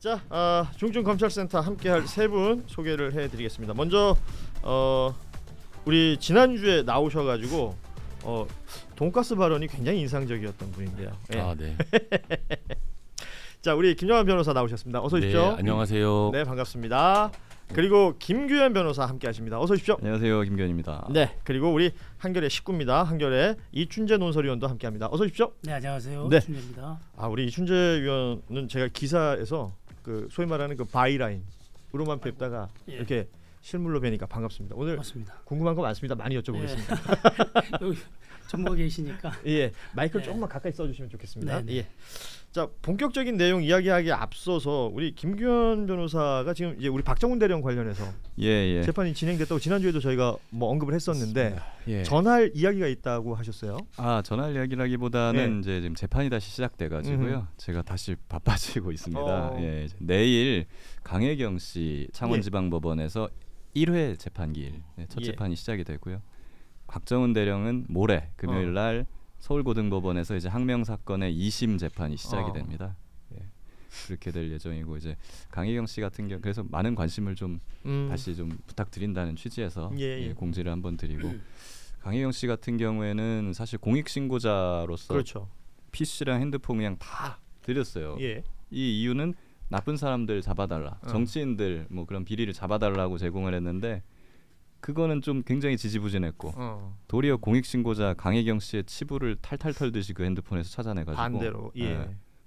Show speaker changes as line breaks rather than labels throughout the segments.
자, 중증검찰센터 함께할 세 분 소개를 해드리겠습니다. 먼저 우리 지난주에 나오셔가지고 돈가스 발언이 굉장히 인상적이었던 분인데요. 예.
아, 네.
자, 우리 김정환 변호사 나오셨습니다. 어서 오십시오.
네, 안녕하세요.
네, 반갑습니다. 그리고 김규현 변호사 함께하십니다. 어서 오십시오.
안녕하세요, 김규현입니다.
네, 그리고 우리 한결의 식구입니다. 한결의 이춘재 논설위원도 함께합니다. 어서 오십시오.
네, 안녕하세요.
네.
이춘재입니다.
우리 이춘재 위원은 제가 기사에서 그 소위 말하는 그 바이라인으로만 뵙다가 이렇게 실물로 뵈니까 반갑습니다. 오늘
맞습니다.
궁금한 거 많습니다. 많이 여쭤보겠습니다.
여기 전문가 계시니까.
예, 마이크를 조금만 가까이 써주시면 좋겠습니다.
네.
예. 자, 본격적인 내용 이야기하기에 앞서서 우리 김규현 변호사가 지금 이제 우리 박정훈 대령 관련해서 재판이 진행됐다고 지난주에도 저희가 뭐 언급을 했었는데 전할 이야기가 있다고 하셨어요?
전할 이야기라기보다는 이제 지금 재판이 다시 시작돼가지고요. 제가 다시 바빠지고 있습니다. 이제 내일 강혜경 씨 창원지방법원에서 1회 재판기일 첫 재판이 시작이 되고요. 박정훈 대령은 모레 금요일 날 서울고등법원에서 이제 항명 사건의 2심 재판이 시작이 됩니다. 그렇게 될 예정이고 이제 강혜경 씨 같은 경우 그래서 많은 관심을 좀 다시 좀 부탁드린다는 취지에서 공지를 한번 드리고 강혜경 씨 같은 경우에는 사실 공익 신고자로서
그렇죠.
PC랑 핸드폰 그냥 다 드렸어요. 이 이유는 나쁜 사람들 잡아달라, 정치인들 뭐 그런 비리를 잡아달라고 제공을 했는데. 그거는 좀 굉장히 지지부진했고 도리어 공익신고자 강혜경 씨의 치부를 탈탈 털듯이 그 핸드폰에서 찾아내가지고
반대로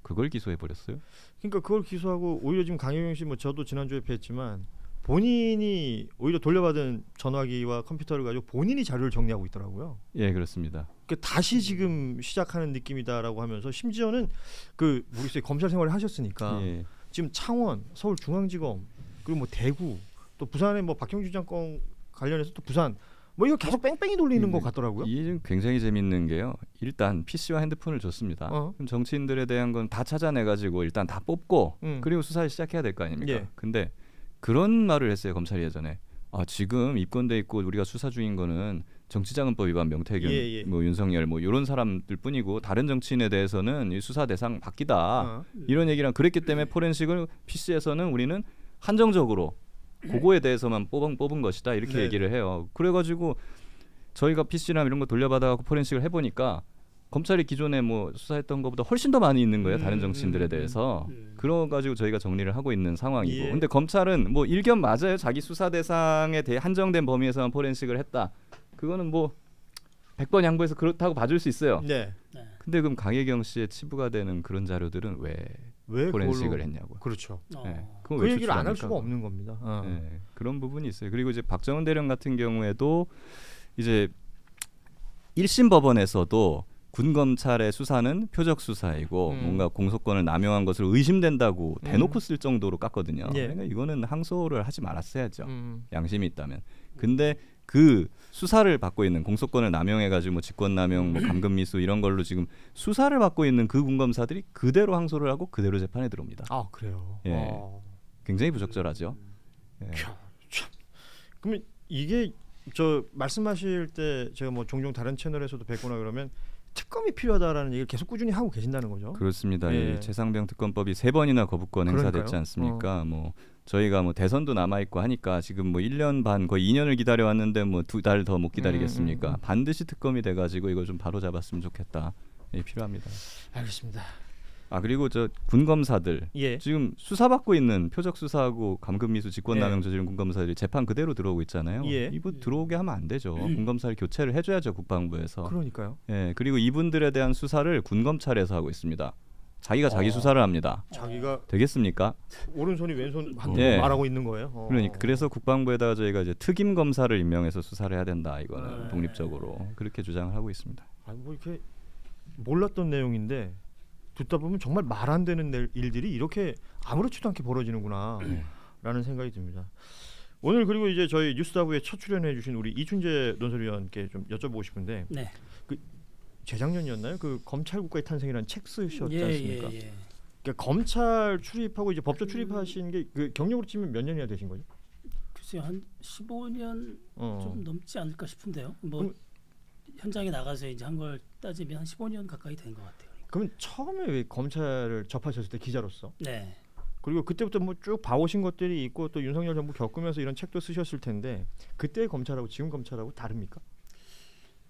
그걸 기소해버렸어요.
그러니까 그걸 기소하고 오히려 지금 강혜경 씨 뭐 저도 지난주에 뵀지만 본인이 오히려 돌려받은 전화기와 컴퓨터를 가지고 본인이 자료를 정리하고 있더라고요.
예, 그렇습니다.
그러니까 다시 지금 시작하는 느낌이다라고 하면서 심지어는 그 모르겠어요, 검찰 생활을 하셨으니까 지금 창원, 서울중앙지검 그리고 뭐 대구 또 부산의 뭐 박형주 장건 관련해서 또 부산 뭐 이거 계속 뺑뺑이 돌리는 것 같더라고요.
이게 좀 굉장히 재밌는 게요. 일단 PC와 핸드폰을 줬습니다. 그럼 정치인들에 대한 건 다 찾아내가지고 일단 다 뽑고 그리고 수사를 시작해야 될 거 아닙니까? 근데 그런 말을 했어요. 검찰이 예전에. 지금 입건돼 있고 우리가 수사 중인 거는 정치자금법 위반 명태균, 뭐 윤석열 뭐 이런 사람들 뿐이고 다른 정치인에 대해서는 이 수사 대상 바뀌다. 이런 얘기랑 그랬기 때문에 포렌식을 PC에서는 우리는 한정적으로 그거에 대해서만 뽑은 것이다 이렇게 얘기를 해요. 그래가지고 저희가 PC랑 이런 거 돌려받아갖고 포렌식을 해보니까 검찰이 기존에 뭐 수사했던 것보다 훨씬 더 많이 있는 거예요. 다른 정치인들에 대해서. 그래가지고 저희가 정리를 하고 있는 상황이고. 근데 검찰은 뭐 일견 맞아요. 자기 수사 대상에 대해 한정된 범위에서만 포렌식을 했다. 그거는 뭐 100번 양보해서 그렇다고 봐줄 수 있어요. 근데 그럼 강혜경 씨의 치부가 되는 그런 자료들은 왜 포렌식을 했냐고요.
그렇죠.
그
얘기를 안 할 수가 없는 겁니다.
그런 부분이 있어요. 그리고 이제 박정훈 대령 같은 경우에도 이제 1심 법원에서도 군 검찰의 수사는 표적 수사이고 뭔가 공소권을 남용한 것을 의심된다고 대놓고 쓸 정도로 깠거든요. 그러니까 이거는 항소를 하지 말았어야죠. 양심이 있다면. 근데 그 수사를 받고 있는 공소권을 남용해가지고 뭐 직권남용, 뭐 감금미수 이런 걸로 지금 수사를 받고 있는 그 군검사들이 그대로 항소를 하고 그대로 재판에 들어옵니다.
그래요.
굉장히 부적절하죠.
그러면 이게 저 말씀하실 때 제가 뭐 종종 다른 채널에서도 뵙거나 그러면 특검이 필요하다라는 얘기를 계속 꾸준히 하고 계신다는 거죠.
그렇습니다. 이 최상병 특검법이 3번이나 거부권 행사됐지 않습니까? 뭐 저희가 뭐 대선도 남아 있고 하니까 지금 뭐 1년 반 거의 2년을 기다려 왔는데 뭐 2달 더 못 기다리겠습니까? 반드시 특검이 돼가지고 이걸 좀 바로 잡았으면 좋겠다. 필요합니다.
알겠습니다.
그리고 저 군검사들 지금 수사받고 있는 표적 수사하고 감금미수 직권남용 저지른 군검사들이 재판 그대로 들어오고 있잖아요. 이거 들어오게 하면 안 되죠. 군검사를 교체를 해줘야죠, 국방부에서.
그러니까요.
그리고 이분들에 대한 수사를 군검찰에서 하고 있습니다. 자기가 자기 수사를 합니다.
자기가
되겠습니까?
오른손이 왼손 말하고 있는 거예요.
그러니까 그래서 국방부에다가 저희가 이제 특임 검사를 임명해서 수사를 해야 된다. 이거는 독립적으로 그렇게 주장을 하고 있습니다.
뭐 이렇게 몰랐던 내용인데. 듣다 보면 정말 말 안 되는 일들이 이렇게 아무렇지도 않게 벌어지는구나 라는 생각이 듭니다. 오늘 그리고 이제 저희 뉴스타브에 첫 출연해 주신 우리 이춘재 논설위원께 좀 여쭤보고 싶은데 그 재작년이었나요? 그 검찰 국가의 탄생이라는 책 쓰셨지 않습니까? 그러니까 검찰 출입하고 이제 법조 출입하신 게 그 경력으로 치면 몇 년이나 되신 거죠?
글쎄요, 한 15년 좀 넘지 않을까 싶은데요. 뭐 현장에 나가서 이제 한 걸 따지면 한 15년 가까이 된 것 같아요.
그럼 처음에 왜 검찰을 접하셨을 때 기자로서 그리고 그때부터 뭐 쭉 봐오신 것들이 있고 또 윤석열 정부 겪으면서 이런 책도 쓰셨을 텐데 그때의 검찰하고 지금 검찰하고 다릅니까?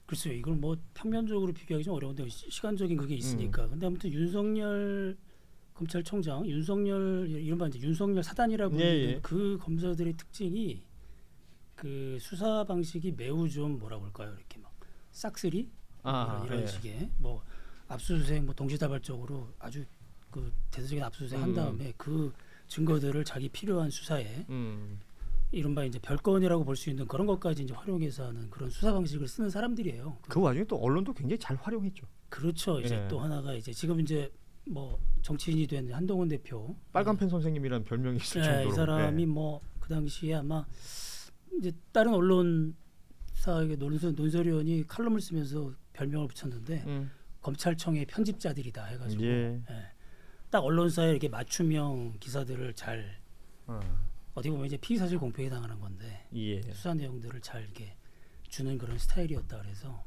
글쎄요, 이걸 뭐 평면적으로 비교하기 좀 어려운데 시간적인 그게 있으니까. 근데 아무튼 윤석열 검찰총장, 윤석열 이른바 이제 윤석열 사단이라고 하는 그 검사들의 특징이 그 수사 방식이 매우 좀 뭐라 그럴까요? 이렇게 막 싹쓸이 이런 식의 뭐 압수수색 뭐 동시다발적으로 아주 그 대대적인 압수수색 한 다음에 그 증거들을 자기 필요한 수사에 이른바 이제 별건이라고 볼 수 있는 그런 것까지 이제 활용해서 하는 그런 수사 방식을 쓰는 사람들이에요.
그 와중에 또 언론도 굉장히 잘 활용했죠.
그렇죠. 이제 또 하나가 이제 지금 이제 뭐 정치인이 된 한동훈 대표
빨간펜 선생님이라는 별명이 있을 정도로
이 사람이 뭐 그 당시에 아마 이제 다른 언론사에게 논설위원이 칼럼을 쓰면서 별명을 붙였는데 검찰청의 편집자들이다 해가지고 딱 언론사에 이렇게 맞춤형 기사들을 잘 어떻게 보면 이제 피의 사실 공표에 당하는 건데 수사 내용들을 잘 이렇게 주는 그런 스타일이었다 그래서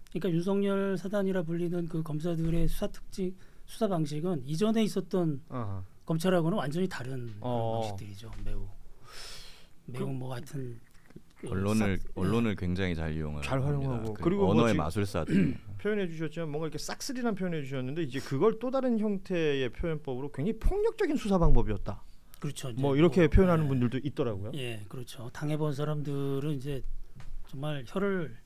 그러니까 윤석열 사단이라 불리는 그 검사들의 수사 특징, 수사 방식은 이전에 있었던 검찰하고는 완전히 다른 그런 방식들이죠. 매우 뭐 하여튼
언론을 굉장히 잘 이용하고
잘 활용하고
그리고 언어의 마술사들
표현해 주셨지만 뭔가 이렇게 싹쓸이란 표현해 주셨는데 이제 그걸 또 다른 형태의 표현법으로 굉장히 폭력적인 수사 방법이었다.
그렇죠.
뭐 이렇게 표현하는 분들도 있더라고요.
예, 그렇죠. 당해본 사람들은 이제 정말 혀를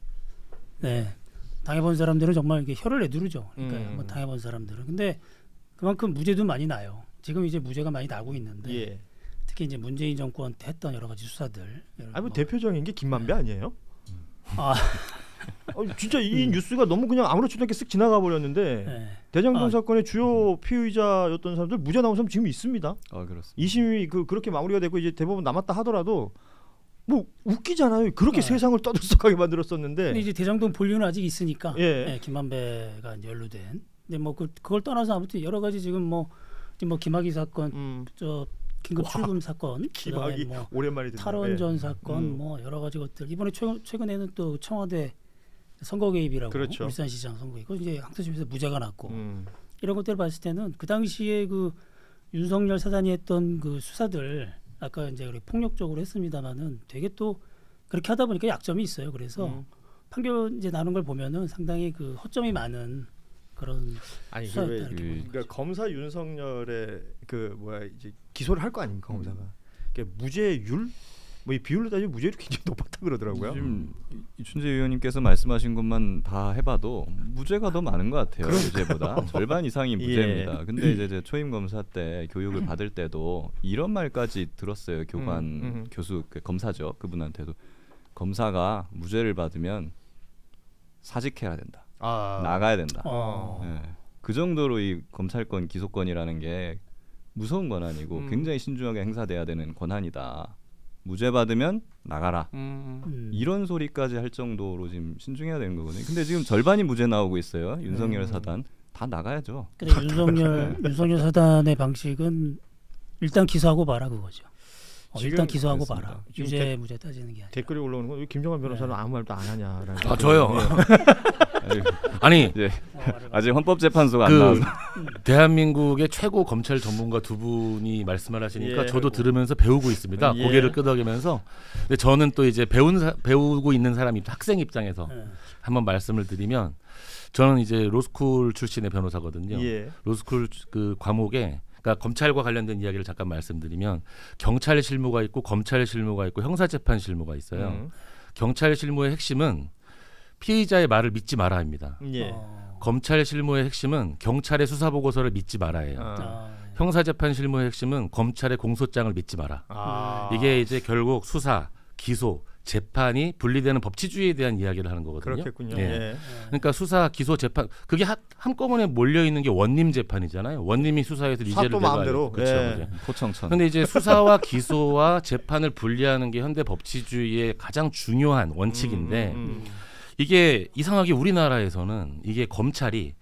당해본 사람들은 정말 이게 혀를 내두르죠. 그러니까 한번 당해본 사람들은. 근데 그만큼 무죄도 많이 나요. 지금 이제 무죄가 많이 나고 있는데 특히 이제 문재인 정권 때 했던 여러 가지 수사들.
뭐 대표적인 게 김만배 아니에요? 진짜 이 뉴스가 너무 그냥 아무렇지도 않게 쓱 지나가 버렸는데 대장동 사건의 주요 피의자였던 사람들 무죄 나온 사람 지금 있습니다.
그렇습니다.
2심이 그렇게 마무리가 되고 이제 대법원 남았다 하더라도 뭐 웃기잖아요. 그렇게 세상을 떠들썩하게 만들었었는데.
근데 이제 대장동 본류는 아직 있으니까 김만배가 이제 연루된. 근데 뭐 그걸 떠나서 아무튼 여러 가지 지금 뭐 김학의 사건, 긴급 출금 사건,
김학의 뭐 오랜만에 듣네요.
탈원전 사건, 뭐 여러 가지 것들. 이번에 최근에는 또 청와대 선거 개입이라고
그렇죠.
울산시장 선거 이거 이제 항소심에서 무죄가 났고 이런 것들을 봤을 때는 그 당시에 그 윤석열 사단이 했던 그 수사들 아까 이제 우리 폭력적으로 했습니다만은 되게 또 그렇게 하다 보니까 약점이 있어요. 그래서 판결 이제 나눈 걸 보면은 상당히 그 허점이 많은 그런 수사였다
그러니까 검사 윤석열의 이제 기소를 할 거 아닙니까 검사가. 그러니까 무죄율 뭐 이 비율로 따지면 무죄율이 굉장히 높았다 그러더라고요.
지금 이춘재 의원님께서 말씀하신 것만 다 해봐도 무죄가 더 많은 것 같아요. 유죄보다 절반 이상이 무죄입니다. 근데 이제 초임 검사 때 교육을 받을 때도 이런 말까지 들었어요. 교관 교수 검사죠. 그분한테도 검사가 무죄를 받으면 사직해야 된다. 나가야 된다. 그 정도로 이 검찰권 기소권이라는 게 무서운 권한이고 굉장히 신중하게 행사돼야 되는 권한이다. 무죄 받으면 나가라. 이런 소리까지 할 정도로 지금 신중해야 되는 거거든요. 근데 지금 절반이 무죄 나오고 있어요. 윤석열 사단 다 나가야죠.
근데 윤석열 사단의 방식은 일단 기소하고 봐라 그거죠. 일단 기소하고
그렇습니다.
봐라. 유죄 무죄 따지는 게 아니라.
댓글이 올라오는 건 김정환 변호사는 아무 말도 안 하냐라는.
저요. 아니
아직 헌법재판소가 안 나와서
대한민국의 최고 검찰 전문가 두 분이 말씀을 하시니까 저도 들으면서 배우고 있습니다. 고개를 끄덕이면서. 근데 저는 또 이제 배우고 있는 사람 학생 입장에서 한번 말씀을 드리면 저는 이제 로스쿨 출신의 변호사거든요. 로스쿨 그 과목에 그러니까 검찰과 관련된 이야기를 잠깐 말씀드리면 경찰 실무가 있고 검찰 실무가 있고 형사재판 실무가 있어요. 경찰 실무의 핵심은 피의자의 말을 믿지 말아야 합니다. 검찰 실무의 핵심은 경찰의 수사 보고서를 믿지 말아야 해요. 형사재판 실무의 핵심은 검찰의 공소장을 믿지 마라. 이게 이제 결국 수사, 기소, 재판이 분리되는 법치주의에 대한 이야기를 하는 거거든요.
그렇겠군요.
그러니까 수사, 기소, 재판 그게 한꺼번에 몰려 있는 게 원님 재판이잖아요. 원님이 수사해서 유죄를 내고
마음대로.
그렇죠.
포청천.
근데 이제 수사와 기소와 재판을 분리하는 게 현대 법치주의의 가장 중요한 원칙인데 이게 이상하게 우리나라에서는 이게 검찰이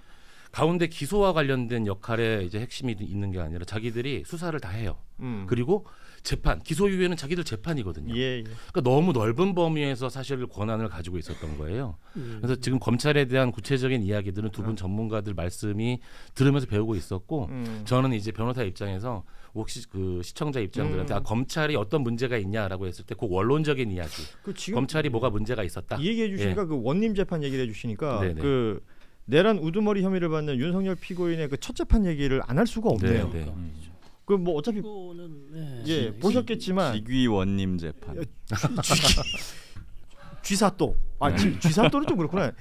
가운데 기소와 관련된 역할에 이제 핵심이 있는 게 아니라 자기들이 수사를 다 해요. 그리고 재판, 기소 이후에는 자기들 재판이거든요. 그러니까 너무 넓은 범위에서 사실 권한을 가지고 있었던 거예요. 그래서 지금 검찰에 대한 구체적인 이야기들은 두 분 전문가들 말씀이 들으면서 배우고 있었고 저는 이제 변호사 입장에서 혹시 그 시청자 입장들한테 검찰이 어떤 문제가 있냐라고 했을 때 그 원론적인 이야기. 검찰이 뭐가 문제가 있었다.
이 얘기해 주시니까 그 원님 재판 얘기를 해 주시니까 그 내란 우두머리 혐의를 받는 윤석열 피고인의 그 첫 재판 얘기를 안 할 수가 없네요. 그 뭐 어차피 보셨겠지만
직위원님 재판.
쥐사또. 쥐사또는 좀 그렇구나.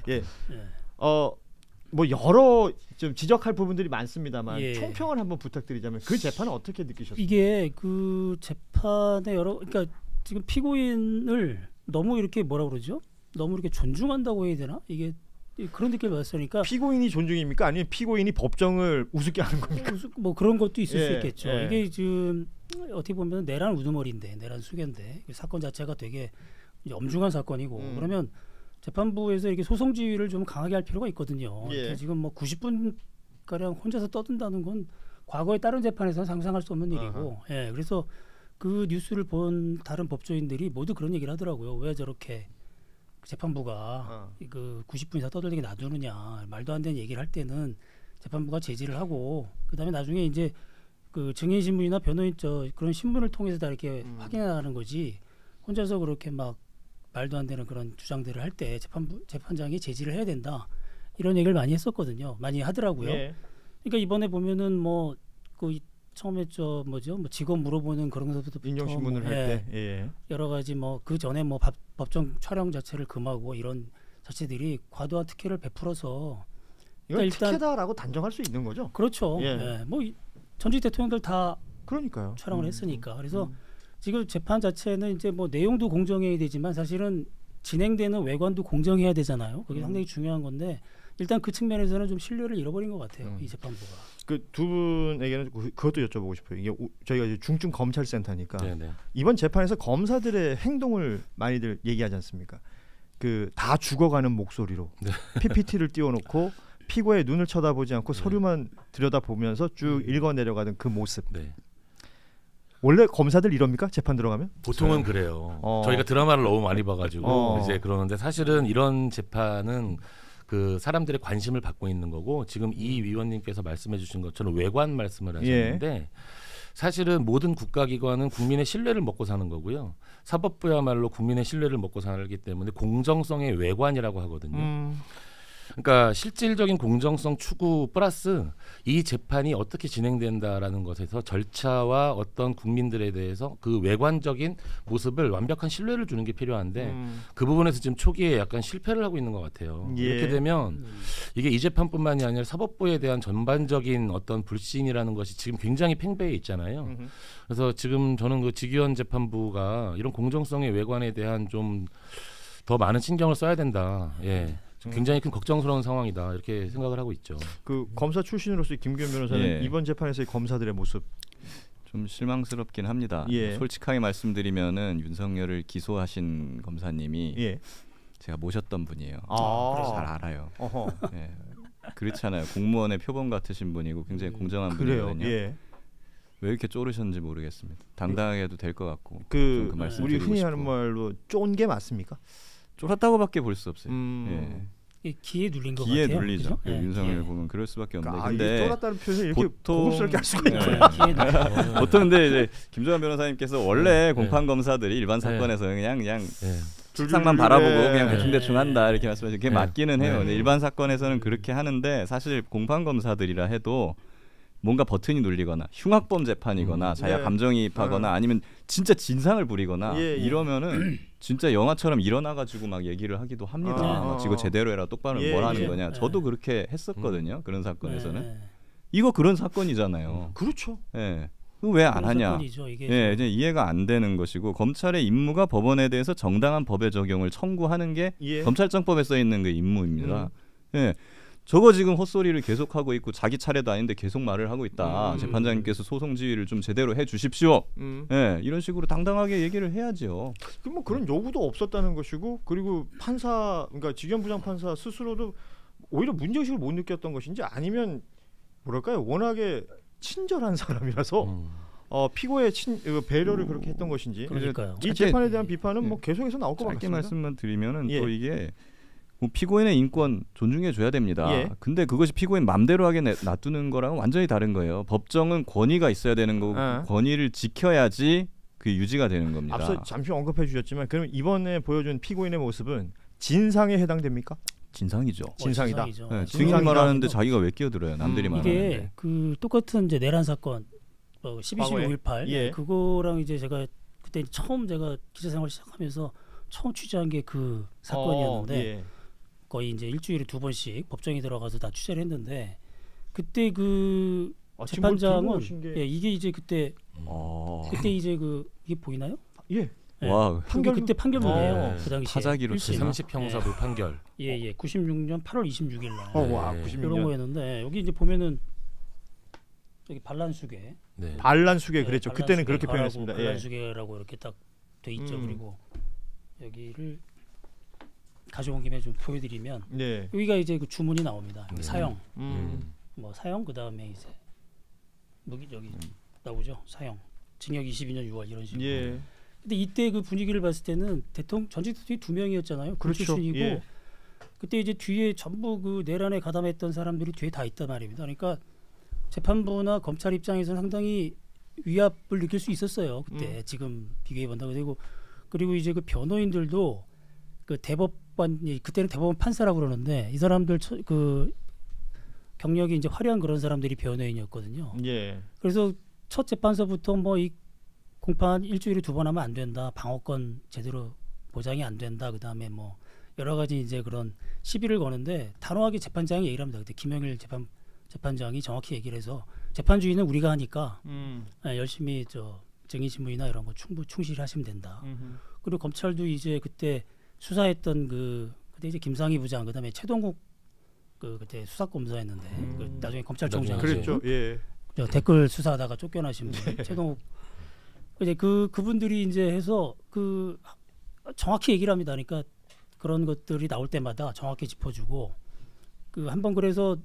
뭐 여러 좀 지적할 부분들이 많습니다만 총평을 한번 부탁드리자면 그 재판은 어떻게 느끼셨어요?
이게 그 재판의 그러니까 지금 피고인을 너무 이렇게 뭐라 그러죠? 너무 이렇게 존중한다고 해야 되나? 이게 그런 느낌을 받았으니까.
피고인이 존중입니까? 아니면 피고인이 법정을 우습게 하는 겁니까?
뭐 그런 것도 있을 수 있겠죠. 이게 지금 어떻게 보면 내란 우두머리인데, 내란 수괴인데 사건 자체가 되게 이제 엄중한 사건이고 그러면 재판부에서 이렇게 소송 지휘를 좀 강하게 할 필요가 있거든요. 지금 뭐 90분 가량 혼자서 떠든다는 건 과거의 다른 재판에서는 상상할 수 없는 일이고, 그래서 그 뉴스를 본 다른 법조인들이 모두 그런 얘기를 하더라고요. 왜 저렇게 재판부가 그 90분 이상 떠들게 놔두느냐, 말도 안 되는 얘기를 할 때는 재판부가 제지를 하고 그다음에 나중에 이제 그 증인 신문이나 변호인 그런 신문을 통해서 다 이렇게 확인해 나가는 거지. 혼자서 그렇게 막 말도 안 되는 그런 주장들을 할 때 재판장이 제지를 해야 된다 이런 얘기를 많이 했었거든요. 많이 하더라고요. 그러니까 이번에 보면은 뭐 그 처음에 뭐 직업 물어보는 그런 것부터
인용 신문을 할 때
여러 가지 뭐 그 전에 뭐 법정 촬영 자체를 금하고 이런 자체들이 과도한 특혜를 베풀어서
이건 일단 특혜다라고 단정할 수 있는 거죠.
그렇죠. 뭐 전직 대통령들 다
그러니까요.
촬영을 했으니까 그래서. 지금 재판 자체는 이제 뭐 내용도 공정해야 되지만 사실은 진행되는 외관도 공정해야 되잖아요. 그게 상당히 중요한 건데 일단 그 측면에서는 좀 신뢰를 잃어버린 것 같아요. 이 재판부가.
그 두 분에게는 그것도 여쭤보고 싶어요. 이게 저희가 이제 중증 검찰센터니까 이번 재판에서 검사들의 행동을 많이들 얘기하지 않습니까? 그 다 죽어가는 목소리로 PPT를 띄워놓고 피고의 눈을 쳐다보지 않고 서류만 들여다보면서 쭉 읽어 내려가는 그 모습. 원래 검사들 이럽니까? 재판 들어가면?
보통은 그래요. 저희가 드라마를 너무 많이 봐가지고 이제 그러는데 사실은 이런 재판은 그 사람들의 관심을 받고 있는 거고 지금 이 위원님께서 말씀해주신 것처럼 외관 말씀을 하셨는데 사실은 모든 국가기관은 국민의 신뢰를 먹고 사는 거고요. 사법부야말로 국민의 신뢰를 먹고 살기 때문에 공정성의 외관이라고 하거든요. 그러니까 실질적인 공정성 추구 플러스 이 재판이 어떻게 진행된다라는 것에서 절차와 어떤 국민들에 대해서 그 외관적인 모습을 완벽한 신뢰를 주는 게 필요한데 그 부분에서 지금 초기에 약간 실패를 하고 있는 것 같아요. 이렇게 되면 이게 이 재판뿐만이 아니라 사법부에 대한 전반적인 어떤 불신이라는 것이 지금 굉장히 팽배해 있잖아요. 그래서 지금 저는 그 직위원 재판부가 이런 공정성의 외관에 대한 좀 더 많은 신경을 써야 된다. 굉장히 큰 걱정스러운 상황이다 이렇게 생각을 하고 있죠.
그 검사 출신으로서 김규현 변호사는 이번 재판에서의 검사들의 모습
좀 실망스럽긴 합니다. 솔직하게 말씀드리면은 윤석열을 기소하신 검사님이 제가 모셨던 분이에요. 그래서 잘 알아요. 그렇잖아요. 공무원의 표본 같으신 분이고 굉장히 공정한 분이거든요. 왜 이렇게 쪼르셨는지 모르겠습니다. 당당하게 해도 될 것 같고.
그 우리 흔히 하는 말로 쫀 게 맞습니까?
쫄았다고밖에 볼 수 없어요.
기에 눌린 것
기에
같아요.
눌리죠. 윤석열 보면 그럴 수밖에 없는데.
근데 쫄았다는 표현을 이렇게 고급스럽게 할 수가 있나요?
보통 근데 이제 김종환 변호사님께서 원래 공판 검사들이 일반 사건에서 그냥 책상만 바라보고 그냥 대충 한다 이렇게 말씀하시죠. 그게 맞기는 해요. 근데 일반 사건에서는 그렇게 하는데 사실 공판 검사들이라 해도 뭔가 버튼이 눌리거나 흉악범 재판이거나 자기가 감정이입하거나 아니면 진짜 진상을 부리거나 이러면은 진짜 영화처럼 일어나가지고 막 얘기를 하기도 합니다. 이거 제대로 해라 똑바로 뭘 하는 거냐. 저도 그렇게 했었거든요. 그런 사건에서는. 이거 그런 사건이잖아요.
그렇죠.
왜 안 하냐. 이제 이해가 안 되는 것이고 검찰의 임무가 법원에 대해서 정당한 법의 적용을 청구하는 게 검찰청법에 써 있는 그 임무입니다. 저거 지금 헛소리를 계속하고 있고 자기 차례도 아닌데 계속 말을 하고 있다. 재판장님께서 소송 지휘를 좀 제대로 해주십시오. 이런 식으로 당당하게 얘기를 해야죠.
뭐 그런 요구도 없었다는 것이고 그리고 판사 그러니까 직위원 부장판사 스스로도 오히려 문제의식을 못 느꼈던 것인지 아니면 뭐랄까요 워낙에 친절한 사람이라서 피고의 배려를 그렇게 했던 것인지
그러니까요.
이 재판에 대한 비판은 뭐 계속해서 나올 것 같습니다.
짧게 말씀만 드리면은 또 이게 뭐 피고인의 인권 존중해 줘야 됩니다.
예.
근데 그것이 피고인 맘대로 하게 놔두는 거랑은 완전히 다른 거예요. 법정은 권위가 있어야 되는 거고 권위를 지켜야지 그 유지가 되는 겁니다.
앞서 잠시 언급해 주셨지만 그럼 이번에 보여준 피고인의 모습은 진상에 해당됩니까?
진상이죠.
진상이다.
네, 증인이 말하는데 자기가 왜 끼어들어요? 남들이 말하는데.
이게 그 똑같은 이제 내란 사건 12.12.5.18
예.
그거랑 이제 제가 그때 처음 제가 기자 생활 시작하면서 처음 취재한 게 그 사건이었는데
예.
거의 이제 일주일에 2번씩 법정에 들어가서 다 취재를 했는데 그때 그 재판장은 이게 이제 그때 이제 그 이게 보이나요?
예.
네.
와,
판결 그때 판결문이에요. 그 당시에
타자기로
30형사 무판결.
예. 96년 8월 26일 날.
와, 96년.
이런 거였는데 여기 이제 보면은 여기 반란수계.
네.
반란수계 그랬죠.
반란수계
그때는 그렇게 표현했습니다.
반란수계라고 이렇게 딱 돼 있죠. 그리고 여기를 가져온 김에 좀 보여드리면
네.
여기가 이제 그 주문이 나옵니다. 여기 사형,
뭐
사형 그 다음에 이제 여기 나오죠. 사형, 징역 22년 6월 이런 식으로.
예.
근데 이때 그 분위기를 봤을 때는 전직 대통령이 2명이었잖아요.
그렇죠.
출신이고
예.
그때 이제 뒤에 전부 그 내란에 가담했던 사람들이 뒤에 다 있단 말입니다. 그러니까 재판부나 검찰 입장에서는 상당히 위압을 느낄 수 있었어요. 그때 지금 비교해 본다고 되고 그리고 이제 그 변호인들도 그 대법관 그때는 대법원 판사라고 그러는데 이 사람들 그 경력이 이제 화려한 그런 사람들이 변호인이었거든요.
예.
그래서 첫 재판서부터 뭐 이 공판 일주일에 2번 하면 안 된다. 방어권 제대로 보장이 안 된다. 그다음에 뭐 여러 가지 이제 그런 시비를 거는데 단호하게 재판장이 얘기를 합니다. 그때 김영일 재판장이 정확히 얘기를 해서 재판주의는 우리가 하니까 열심히 증인 신문이나 이런 거 충실히 하시면 된다. 그리고 검찰도 이제 그때 수사했던 그때 이제 김상희 부장 그다음에 최동국 그때 수사검사였는데 그 나중에 검찰총장
그랬죠. 예.
댓글 수사하다가 쫓겨나신 분 최동욱 이제 그분들이 이제 해서 그 정확히 얘기를 합니다. 그러니까 그런 것들이 나올 때마다 정확히 짚어주고 그 한번 그래서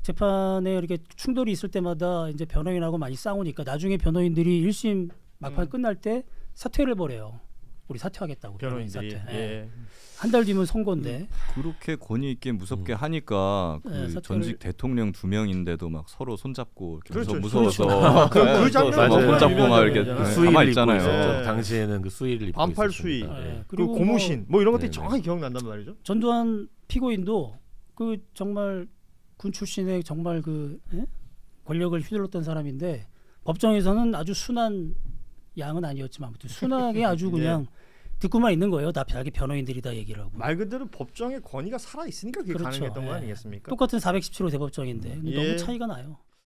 재판에 이렇게 충돌이 있을 때마다 이제 변호인하고 많이 싸우니까 나중에 변호인들이 1심 막판 끝날 때 사퇴를 벌여요. 우리 사퇴하겠다고
변호인들이.
사퇴.
예.
한 달 뒤면 선고인데
그렇게 권위 있게 무섭게 하니까 그 전직 대통령 2명인데도 막 서로 손잡고
그렇죠.
무서워서
그 장면
손잡고 막 이렇게 가만 있잖아요.
네.
당시에는 그 수의를 입고
반팔
있었습니다.
수의,
네.
그리고 고무신 뭐 이런 것들이
네네.
정확히 기억난단 말이죠.
전두환 피고인도 그 정말 군 출신의 정말 권력을 휘둘렀던 사람인데 법정에서는 아주 순한 양은 아니었지만 아무튼 순하게 아주 그냥 듣고만 있는 거예요. 다 자기 변호인들이 다 얘기를 하고.
말 그대로 법정의 권위가 살아 있으니까 그게
그렇죠.
가능했던 거 아니겠습니까?
똑같은 417호 대법정인데 너무 차이가 나요.